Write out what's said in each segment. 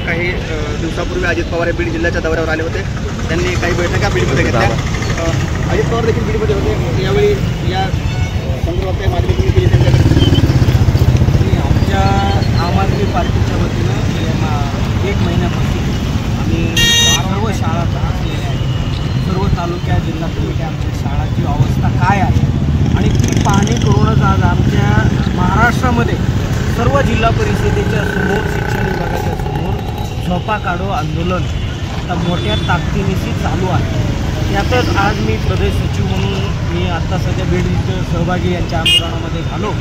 काही दिवसापूर्वी अजित पवार हे बीड जिल्ह्याच्या दौऱ्यावर आले होते। त्यांनी काही बैठका बीडमध्ये घेतल्या। अजित पवार देखील बीडमध्ये होते। यावेळी या संदर्भात मागणी तुम्ही केली त्यांच्याकडे? आमच्या आम आदमी पार्टीच्या वतीनं 1 महिन्यापासून आम्ही सर्व शाळा तपासलेल्या आहेत। सर्व तालुक्या जिल्ह्यातील आमच्या शाळांची अवस्था काय आहे आणि ती पाहणी करूनच आज आमच्या महाराष्ट्रामध्ये सर्व जिल्हा परिषदेच्या समोर, शिक्षण विभागाच्या समोर झोपा काढो आंदोलन आता मोठ्या ताकदीनिशी चालू आहे। त्यातच आज मी प्रदेश सचिव म्हणून मी आता सध्या बीड इथं सहभागी यांच्या आंदोलनामध्ये झालो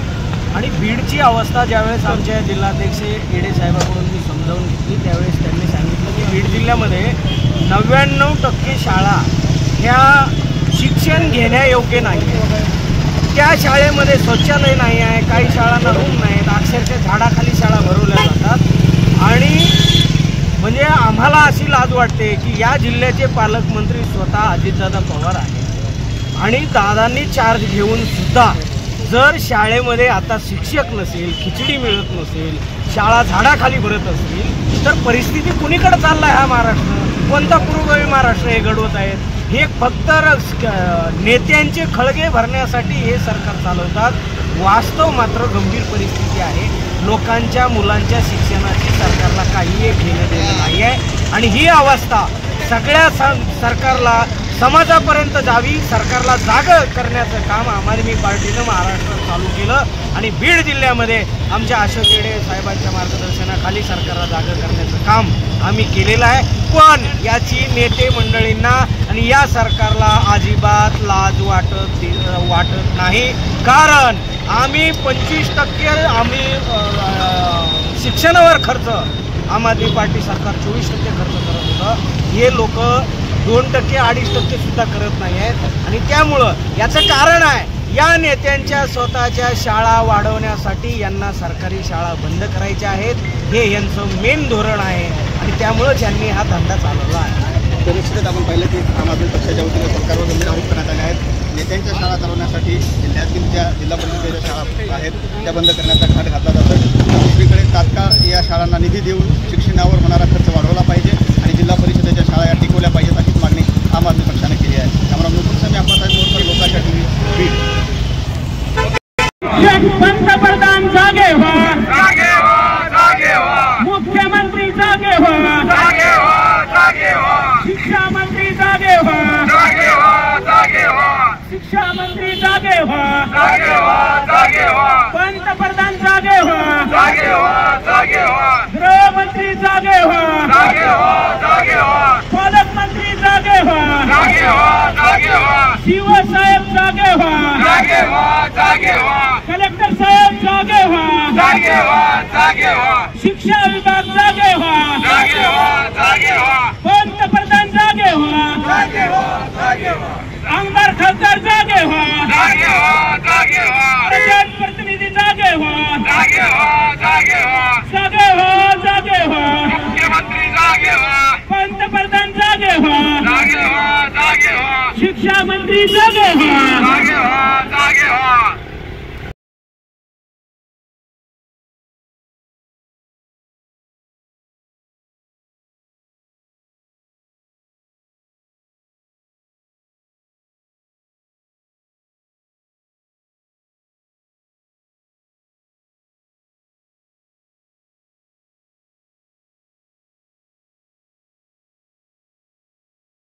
आणि बीडची अवस्था ज्यावेळेस आमच्या जिल्हाध्यक्ष येडे साहेबांकडून मी समजावून घेतली त्यावेळेस त्यांनी सांगितलं की बीड जिल्ह्यामध्ये 99% शाळा ह्या शिक्षण घेण्यायोग्य नाही आहे। त्या शाळेमध्ये शौचालय नाही आहे, काही शाळांना रूम नाहीत, अक्षरशः झाडाखाली शाळा भरवल्या जातात। आणि म्हणजे आम्हाला अशी लाज वाटते की या जिल्ह्याचे पालकमंत्री स्वतः अजितदादा पवार आहेत आणि दादांनी चार्ज घेऊन सुद्धा जर शाळेमध्ये आता शिक्षक नसेल, खिचडी मिळत नसेल, शाळा झाडाखाली भरत असतील तर परिस्थिती कुणीकडे चालला आहे? हा महाराष्ट्र कोणता पूर्वगामी महाराष्ट्र हे घडवत आहेत? हे फक्त नेत्यांचे खळगे भरण्यासाठी हे सरकार चालवतात। वास्तव मात्र गंभीर परिस्थिती आहे। लोकांच्या मुलांच्या शिक्षणाची सरकारला काही घेणं देणं नाही आहे आणि ही अवस्था सगळ्या सरकारला समाजापर्यंत जावी, सरकारला जागं करण्याचं काम आम आदमी पार्टीनं महाराष्ट्रात चालू केलं आणि बीड जिल्ह्यामध्ये आमच्या अशोक येडे साहेबांच्या मार्गदर्शनाखाली सरकारला जागं करण्याचं काम आम्ही केलेलं आहे। पण याची नेते मंडळींना आणि या सरकारला अजिबात लाज वाटत नाही, कारण आम्ही 25% आम्ही शिक्षणावर खर्च, आम आदमी पार्टी सरकार 24% खर्च करत होतं, हे लोक 2%, 2.5% सुद्धा करत नाही आहेत। आणि त्यामुळं याचं कारण आहे या नेत्यांच्या स्वतःच्या शाळा वाढवण्यासाठी यांना सरकारी शाळा बंद करायच्या आहेत, हे यांचं मेन धोरण आहे आणि त्यामुळंच यांनी हा धंदा चालवला आहे। निश्चितच आपण पाहिलं की आम आदमी पक्षाच्या वतीने सरकारवर गंभीर आरोप करण्यात आले आहेत। नेत्यांच्या शाळा चालवण्यासाठी जिल्ह्यातील ज्या जिल्हा परिषदेच्या शाळा आहेत त्या बंद करण्याचा घाट घातला जातो। दुसरीकडे तात्काळ या शाळांना निधी देऊन शिक्षणावर होणारा खर्च वाढवला पाहिजे आणि जिल्हा परिषदेच्या शाळा या टिकवल्या पाहिजेत अशीच मागणी आम आदमी पक्षाने केली आहे। त्यामुळे मुकुंद आपला लोकांच्या टीव्ही बीड। पंतप्रधान जागे व्हा, जागे व्हा, जागे व्हा, मुख्यमंत्री जागे व्हा, जागे व्हा, जागे व्हा, शिक्षा मंत्री जागे व्हा, जागे व्हा, जागे व्हा, शिक्षा मंत्री जागे व्हा, जागे व्हा, जागे व्हा, पंतप्रधान जागे व्हा, जागे व्हा, जागे व्हा, गृहमंत्री जागे व्हा, जागे व्हा, जागे व्हा, पालकमंत्री जागे व्हा, जागे व्हा, जागे व्हा, शिवसाहेब जागे व्हा, जागे व्हा, जागे व्हा, कलेक्टर साहेब जागे व्हा, जागे व्हा, जागे व्हा, शिक्षा विभाग जागे व्हा, जागे व्हा, जागे व्हा, पंतप्रधान जागे व्हा, जागे व्हा, जागे व्हा, आमदार खासदार जागे व्हा, जागे व्हा, जागे व्हा, जनप्रतिनिधी जागे व्हा, जागे व्हा, जागे व्हा, जागे व्हा, जागे व्हा, मुख्यमंत्री जागे व्हा, पंतप्रधान जागे व्हा, जागे व्हा, जागे व्हा, शिक्षा मंत्री जागे व्हा,